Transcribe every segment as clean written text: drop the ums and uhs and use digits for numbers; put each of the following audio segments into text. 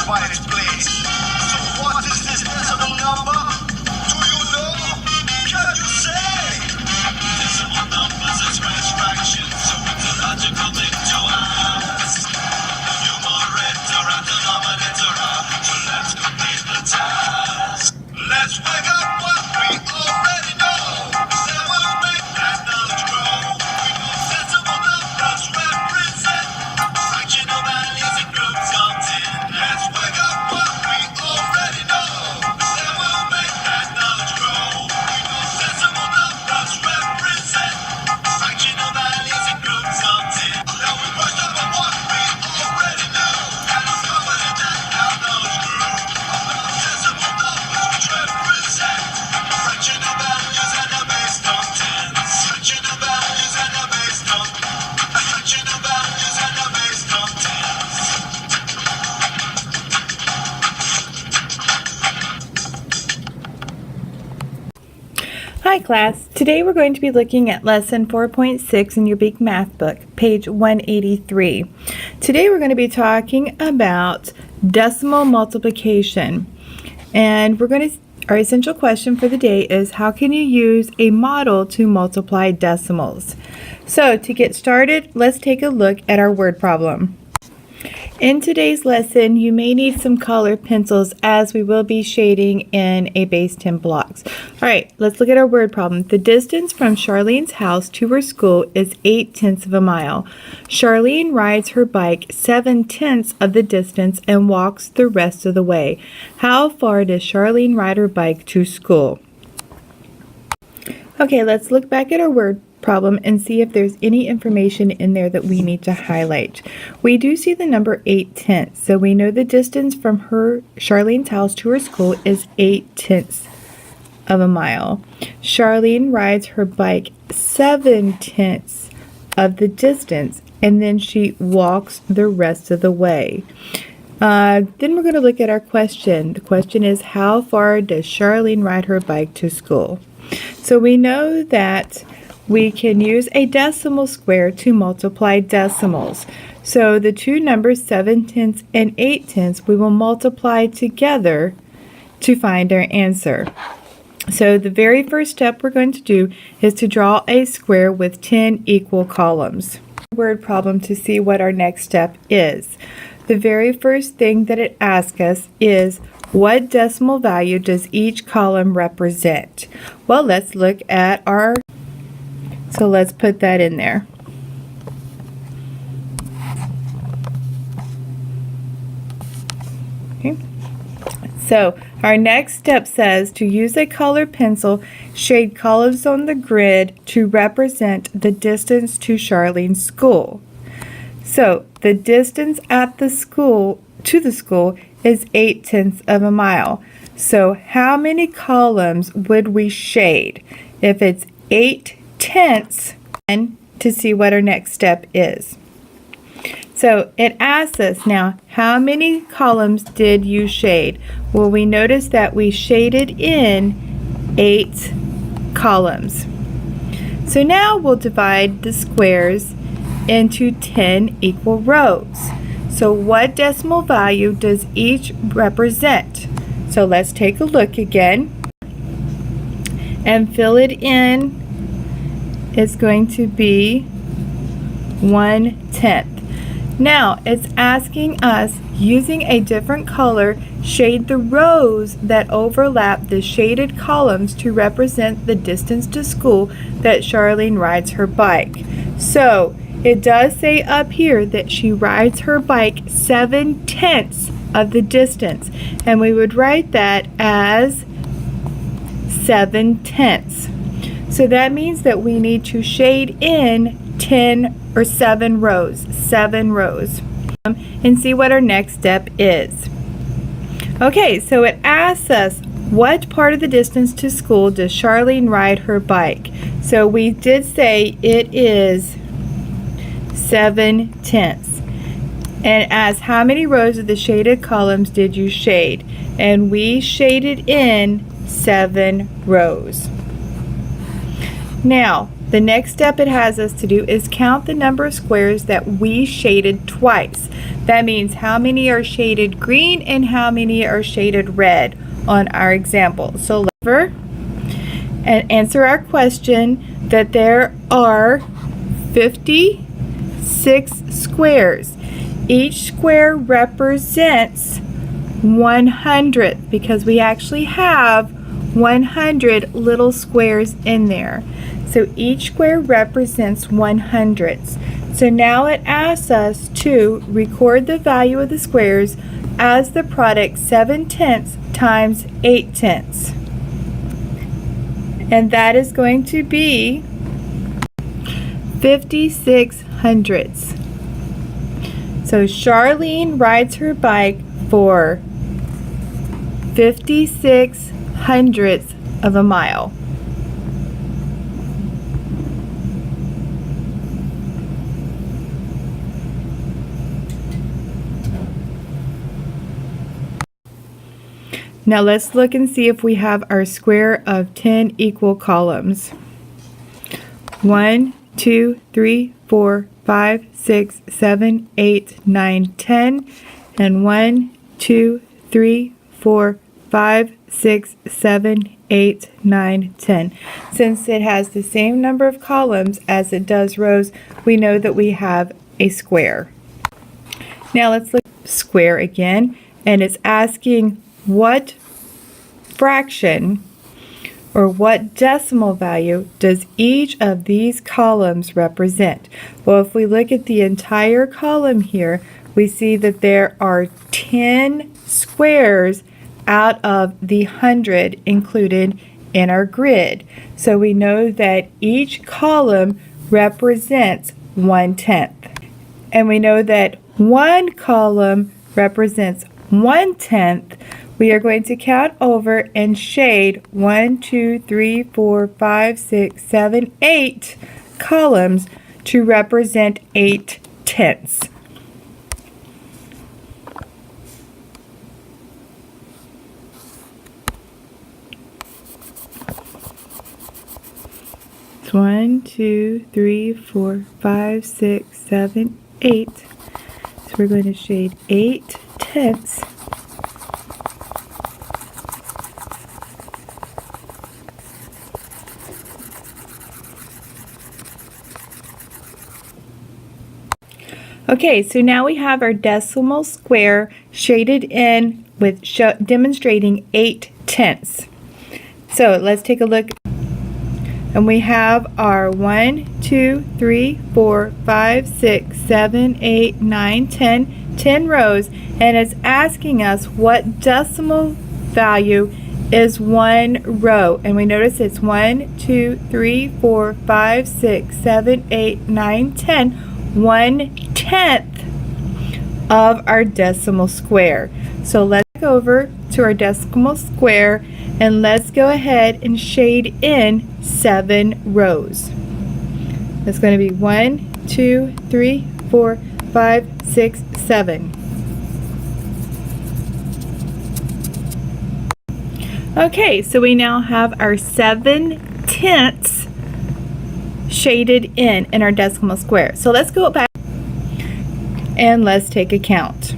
why it's placed. So what is this decimal number? Do you know? Can you say? Decimal numbers express fractions, so it's a logical thing to ask. The numerator and denominator are, so let's complete the task. Let's wake up what we already know. Then we'll make that knowledge grow. We know decimal numbers represent fractional values and groups of 10. Let's wake up what we already know. Then we'll make that knowledge grow. We know decimal numbers represent fractional values and groups of 10. Now we brushed up on what we already knew, and I'm confident that our knowledge grew. Decimal numbers which represent fractional values and are based on tens. Fractional values and are based on fractional values and are based on tens. Hi class, today we're going to be looking at lesson 4.6 in your big math book, page 183. Today we're going to be talking about decimal multiplication, and our essential question for the day is, how can you use a model to multiply decimals? So to get started, let's take a look at our word problem. In today's lesson, you may need some colored pencils as we will be shading in a base 10 blocks. All right, let's look at our word problem. The distance from Charlene's house to her school is 8/10 of a mile. Charlene rides her bike 7/10 of the distance and walks the rest of the way. How far does Charlene ride her bike to school? Okay, let's look back at our word problem and see if there's any information in there that we need to highlight. We do see the number 8/10, so we know the distance from Charlene's house to her school is 8/10 of a mile. Charlene rides her bike 7/10 of the distance, and then she walks the rest of the way. Then we're going to look at our question. The question is, how far does Charlene ride her bike to school? So we know that we can use a decimal square to multiply decimals. So the two numbers 7/10 and 8/10 we will multiply together to find our answer. So the very first step we're going to do is to draw a square with 10 equal columns. Word problem to see what our next step is. The very first thing that it asks us is, what decimal value does each column represent? Well, let's look at so let's put that in there. Okay. So our next step says to use a colored pencil, shade columns on the grid to represent the distance to Charlene's school. So the distance at the school to the school is 8/10 of a mile. So how many columns would we shade? If it's 8/10, and to see what our next step is. So it asks us now, how many columns did you shade? Well, we notice that we shaded in 8 columns. So now we'll divide the squares into 10 equal rows. So what decimal value does each represent? So let's take a look again and fill it in. It's going to be 1/10. Now it's asking us, using a different color, shade the rows that overlap the shaded columns to represent the distance to school that Charlene rides her bike. So it does say up here that she rides her bike 7/10 of the distance, and we would write that as 7/10. So that means that we need to shade in 10 or 7 rows, and see what our next step is. Okay, so it asks us, what part of the distance to school does Charlene ride her bike? So we did say it is 7/10. And as how many rows of the shaded columns did you shade? And we shaded in 7 rows. Now, the next step it has us to do is count the number of squares that we shaded twice. That means how many are shaded green and how many are shaded red on our example. So let's and answer our question that there are 56 squares. Each square represents 100 because we actually have 100 little squares in there. So each square represents 100ths. So now it asks us to record the value of the squares as the product 7/10 times 8/10. And that is going to be 56 hundredths. So Charlene rides her bike for 56 hundredths of a mile. Now let's look and see if we have our square of 10 equal columns. 1, 2, 3, 4, 5, 6, 7, 8, 9, 10, and 1, 2, 3, 4, 5, 6, 7, 8, 9, 10. Since it has the same number of columns as it does rows, we know that we have a square. Now let's look at square again, and it's asking what fraction or what decimal value does each of these columns represent? Well, if we look at the entire column here, we see that there are 10 squares out of the 100 included in our grid. So we know that each column represents 1/10. And we know that one column represents 1/10. We are going to count over and shade 1, 2, 3, 4, 5, 6, 7, 8 columns to represent 8/10. It's 1, 2, 3, 4, 5, 6, 7, 8. So we're going to shade 8/10. Okay, so now we have our decimal square shaded in with demonstrating 8/10. So let's take a look. And we have our 1, 2, 3, 4, 5, 6, 7, 8, 9, 10, 10 rows. And it's asking us what decimal value is one row. And we notice it's 1, 2, 3, 4, 5, 6, 7, 8, 9, 10. 1/10 of our decimal square. So let's go over to our decimal square and let's go ahead and shade in 7 rows. That's going to be 1, 2, 3, 4, 5, 6, 7. Okay, so we now have our 7/10 shaded in our decimal square. So let's go back and let's take a count.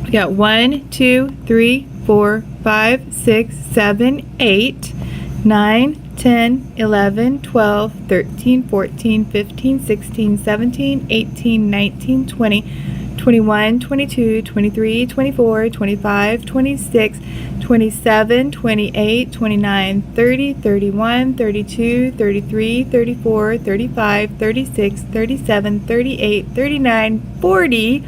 We got 1, 2, 3, 4, 5, 6, 7, 8, 9, 10, 11, 12, 13, 14, 15, 16, 17, 18, 19, 20, 21, 22, 23, 24, 25, 26, 27, 28, 29, 30, 31, 32, 33, 34, 35, 36, 37, 38, 39, 40,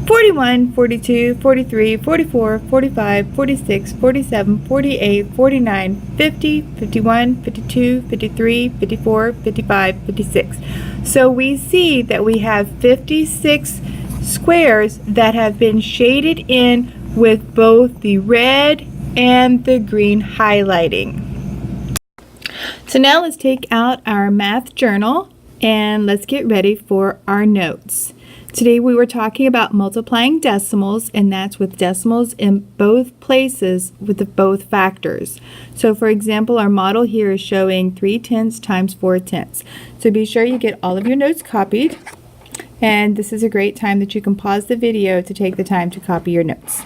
41, 42, 43, 44, 45, 46, 47, 48, 49, 50, 51, 52, 53, 54, 55, 56. So we see that we have 56 squares that have been shaded in with both the red and the green highlighting. So now let's take out our math journal and let's get ready for our notes. Today we were talking about multiplying decimals, and that's with decimals in both places with the both factors. So for example, our model here is showing 3/10 times 4/10. So be sure you get all of your notes copied, and this is a great time that you can pause the video to take the time to copy your notes.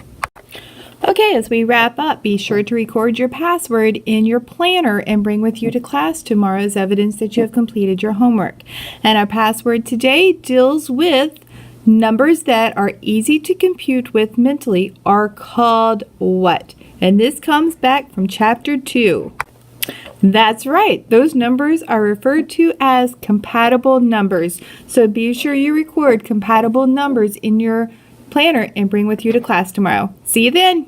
Okay, as we wrap up, be sure to record your password in your planner and bring with you to class tomorrow as evidence that you have completed your homework. And our password today deals with numbers that are easy to compute with mentally are called what? And this comes back from chapter 2. That's right, those numbers are referred to as compatible numbers. So be sure you record compatible numbers in your planner and bring with you to class tomorrow. See you then.